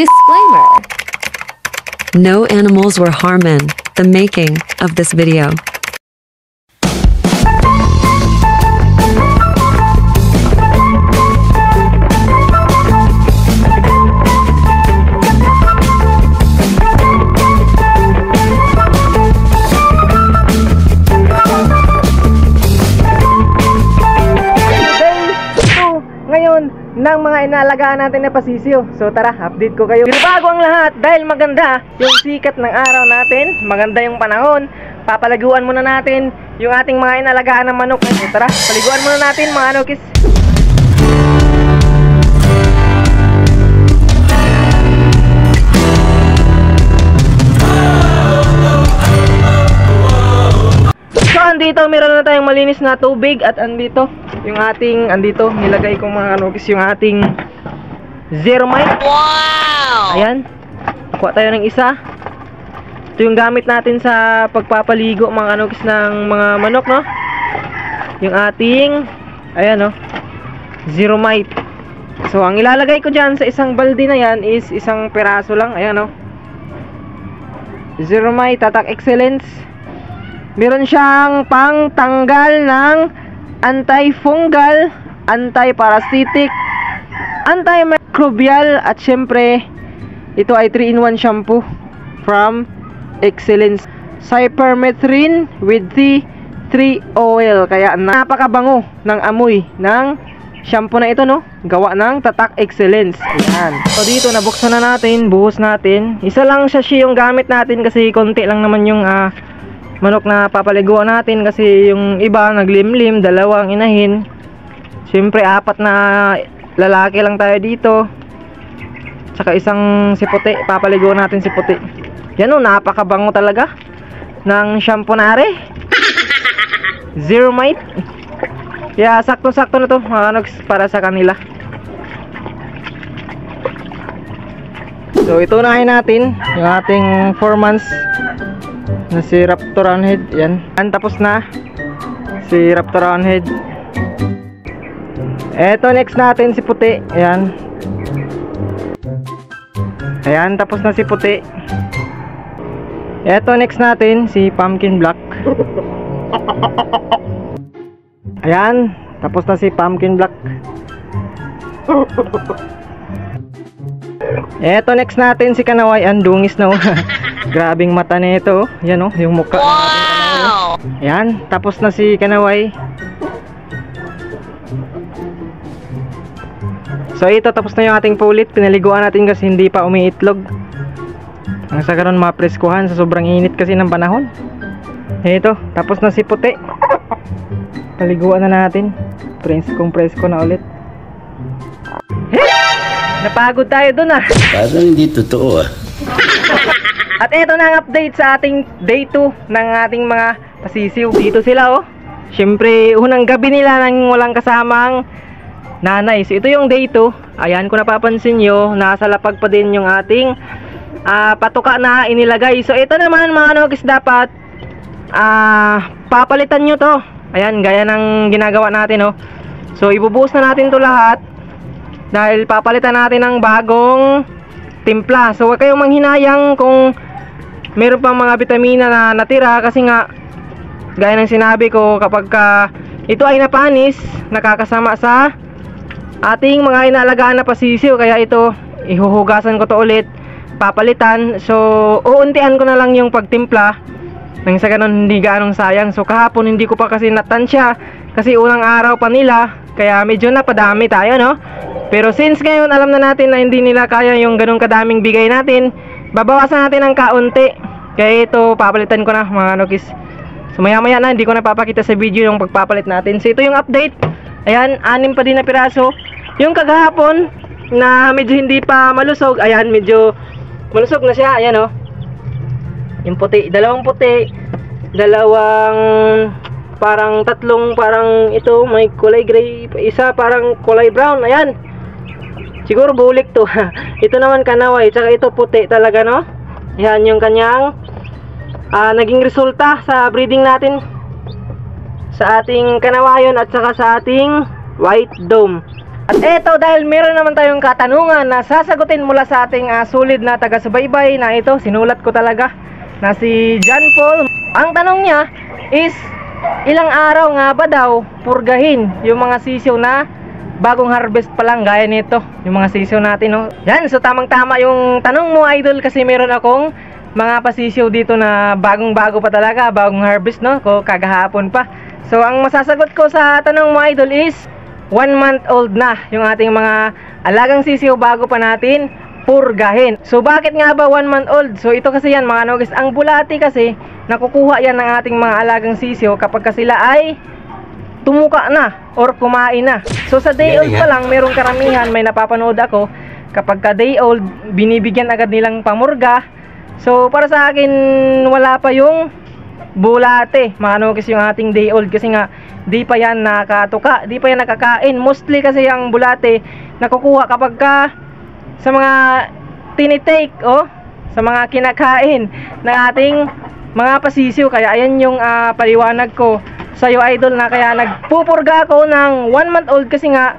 Disclaimer. No animals were harmed in the making of this video. Ng mga inalagaan natin na pasisyo. So tara, update ko kayo. Pero bago ang lahat, dahil maganda yung sikat ng araw natin, maganda yung panahon, papalaguan muna natin yung ating mga inalagaan ng manok. So tara, paliguan muna natin mga anokis. So andito, meron na tayong malinis na tubig. At andito yung ating, nilagay kong mga anokis yung ating Zeromite. Wow! Ayan, kuha tayo ng isa. Ito yung gamit natin sa pagpapaligo mga anokis ng mga manok, no? Yung ating, ayan, no? Zeromite. So ang ilalagay ko dyan sa isang balde na yan is isang peraso lang. Ayan, no? Zeromite Attack Excellence. Meron siyang pangtanggal ng anti-fungal, anti-parasitic, antimicrobial, at syempre ito ay 3-in-1 shampoo from Excellence. Cypermethrin with tea oil. Kaya napakabango ng amoy ng shampoo na ito, no? Gawa ng Tatak Excellence. Ayan. So dito nabuksan na natin, buhos natin. Isa lang siya yung gamit natin kasi konti lang naman yung manok na papaliguan natin, kasi yung iba naglimlim, dalawang inahin. Siyempre 4 na lalaki lang tayo dito, tsaka isang si puti, papaliguan natin si puti. Yan o, napakabango talaga ng shampoo na are Zeromite. Kaya sakto-sakto na to mga anoks para sa kanila. So ito unahin natin yung ating 4 months na si Raptor Roundhead. Yan. Tapos na si Raptor Roundhead. Eto next natin si puti. Ayan. Ayan, tapos na si puti. Eto next natin si Pumpkin Black. Ayan, tapos na si Pumpkin Black. Eto next natin si Kanaway. Ang dungis na grabing mata nito. Yan oh, yung mukha. Wow! Yan, tapos na si Kanaway. So ito, tapos na yung ating pulit. Pinaliguan natin kasi hindi pa umiitlog. Ang sa karon mapreskuhan sa sobrang init kasi ng panahon. Ito, tapos na si puti. Paliguan na natin. Presko na ulit. Napagod tayo dun Parang hindi totoo At eto na ang update sa ating day 2 ng ating mga pasisiw. Dito sila oh. Siyempre unang gabi nila nang walang kasamang nanay. So ito yung day 2. Ayan, kung napapansin nyo, nasa lapag pa din yung ating patuka na inilagay. So ito naman mga anokis, dapat papalitan nyo to. Ayan, gaya ng ginagawa natin oh. So ibubuhos na natin to lahat dahil papalitan natin ng bagong timpla. So huwag kayong manghinayang kung meron pang mga bitamina na natira, kasi nga gaya ng sinabi ko, kapag ito ay napanis, nakakasama sa ating mga inalagaan na pasisiw. Kaya ito, ihuhugasan ko to ulit, papalitan. So uuntian ko na lang yung pagtimpla nang sa ganun hindi gaanong sayang. So kahapon hindi ko pa kasi natansya kasi unang araw pa nila, kaya medyo napadami tayo, no? Pero since ngayon alam na natin na hindi nila kaya yung ganun kadaming bigay natin, babawasan natin ng kaunti. Kaya ito, papalitan ko na mga anokis. So maya maya na, hindi ko na papakita sa video yung pagpapalit natin. So ito yung update. Ayan, 6 pa din na piraso. Yung kagahapon na medyo hindi pa malusog, ayan, medyo malusog na siya. Ayan oh. Yung puti, dalawang puti, dalawang parang tatlong parang ito may kulay gray, isa parang kulay brown. Ayan, siguro bulik to. Ito naman Kanaway, tsaka ito puti talaga, no? Yan yung kanyang naging resulta sa breeding natin sa ating Kanawayon at saka sa ating White Dome. At eto, dahil meron naman tayong katanungan na sasagutin mula sa ating sulit na taga-subaybay na ito, sinulat ko talaga, na si John Paul. Ang tanong niya is, ilang araw nga ba daw purgahin yung mga sisiw na bagong harvest pa lang gaya nito, yung mga sisiw natin, no? Yan, so tamang-tama yung tanong mo, idol, kasi meron akong mga pasisiw dito na bagong-bago pa talaga, bagong harvest, no? Kagahapon pa. So, ang masasagot ko sa tanong mo, idol, is 1 month old na yung ating mga alagang sisiw bago pa natin purgahin. So bakit nga ba 1 month old? So ito kasi yan mga nogis, ang bulati kasi nakukuha yan ng ating mga alagang sisiw kapag sila ay tumuka na or kumain na. So sa day old pa lang, merong karamihan, may napapanood ako, kapag ka day old, binibigyan agad nilang pamurga. So para sa akin, wala pa yung bulate mga nogis yung ating day old, kasi nga di pa yan nakatuka, di pa yan nakakain. Mostly kasi ang bulate nakukuha kapag ka sa mga tinitake sa mga kinakain ng ating mga pasisiw. Kaya ayan yung paliwanag ko sa iyo, idol, na kaya nagpupurga ako ng 1 month old, kasi nga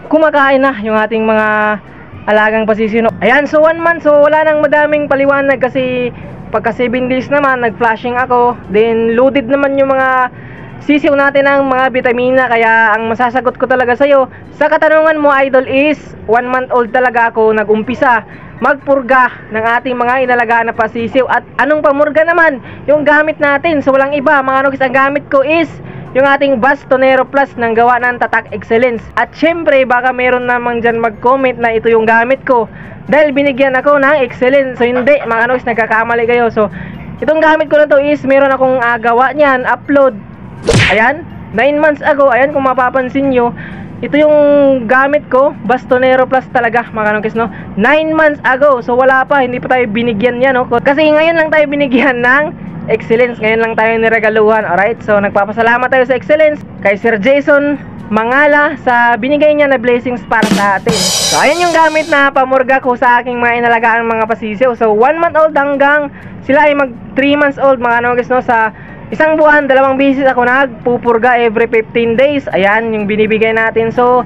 kumakain na yung ating mga alagang pasisiw. Ayan, so 1 month, so wala nang madaming paliwanag, kasi pagka 7 days naman nag-flashing ako, then loaded naman yung mga sisiw natin ng mga vitamina. Kaya ang masasagot ko talaga sa'yo sa katanungan mo, idol, is 1 month old talaga ako nag-umpisa magpurga ng ating mga inalagaan na pasisiw. At anong pamurga naman yung gamit natin? So walang iba mga nogis, ang gamit ko is yung ating Bastonero Plus ng gawa ng Tatak Excellence. At syempre baka meron namang dyan mag-comment na ito yung gamit ko dahil binigyan ako ng Excellence. So hindi mga nogis, nagkakamali kayo. So itong gamit ko na to is meron akong gawa niyan, upload, ayan, 9 months ago. Ayan, kung mapapansin nyo, ito yung gamit ko, Bastonero Plus talaga mga nogis, no? 9 months ago. So wala pa, hindi pa tayo binigyan yan, no? Kasi ngayon lang tayo binigyan ng Excellence, ngayon lang tayo niregaluhan. Alright, so nagpapasalamat tayo sa Excellence kay Sir Jason Mangala sa binigay niya na blessings para sa atin. So ayan yung gamit na pamurga ko sa aking mga inalagaan mga pasisiw. So 1 month old hanggang sila ay mag 3 months old mga nogis, no? Sa isang buwan, 2 beses ako nagpupurga every 15 days. Ayan yung binibigay natin. So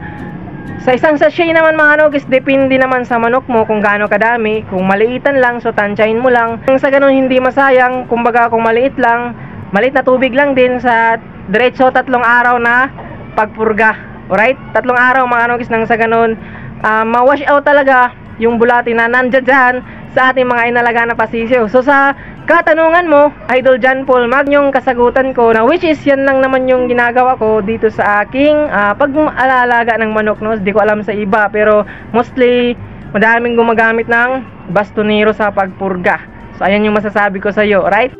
sa isang sachet naman mga nogis, depende naman sa manok mo kung gaano kadami. Kung maliitan lang, so tansyahin mo lang. Sa ganun hindi masayang, kumbaga kung maliit lang, maliit na tubig lang din, sa diretso 3 araw na pagpurga. Alright, 3 araw mga nogis, nang sa ganun ma-wash out talaga yung bulati na nandyan dyan sa ating mga inalaga na pasisiw. So sa katanungan mo, Idol John Paul, yung kasagutan ko na which is yan lang naman yung ginagawa ko dito sa aking pag-alaga ng manok, no? Hindi ko alam sa iba, pero mostly madaming gumagamit ng bastonero sa pagpurga. So ayan yung masasabi ko sa iyo, right?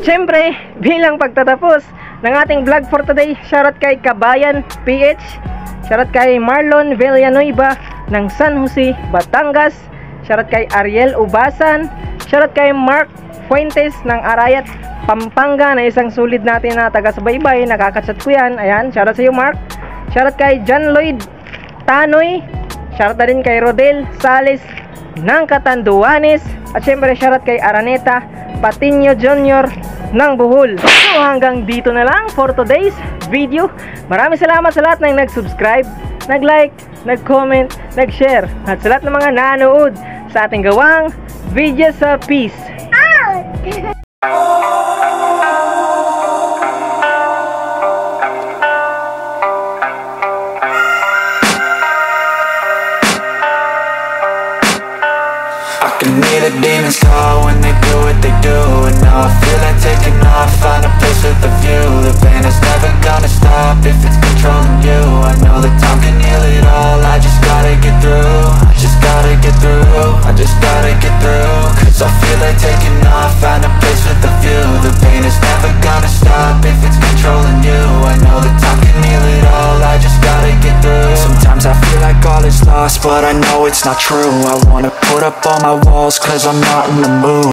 Siyempre, bilang pagtatapos ng ating vlog for today, shoutout kay Kabayan PH, shoutout kay Marlon Villanueva ng San Jose, Batangas, shoutout kay Ariel Ubasan, shoutout kay Mark Fuentes ng Arayat, Pampanga, na isang sulit natin na taga-subaybay, nakakachat ko yan. Ayan, shoutout sa iyo Mark. Shoutout kay John Lloyd Tanoy, shoutout din kay Rodel Sales ng Catanduanes, at syempre shoutout kay Araneta Patiño Jr. ng Bohol. So hanggang dito na lang for today's video. Maraming salamat sa lahat ng nag-subscribe, nag-like, nag-comment, nag-share, at sa lahat ng mga nanood sa ating gawang video sa Peace. The demons call when they do what they do, and now I feel like taking off, find a place with a view. The pain is never gonna stop if it's controlling you. I know that time can heal it all, I just gotta get through. I just gotta get through, I just gotta get through. Cause I feel like taking off, find a place with a view. The pain is never gonna stop if it's controlling you. I know that time can heal it all, I just gotta get through. Sometimes I feel like all is lost, but I know it's not true. I wanna put up all my walls cause I'm not in the mood.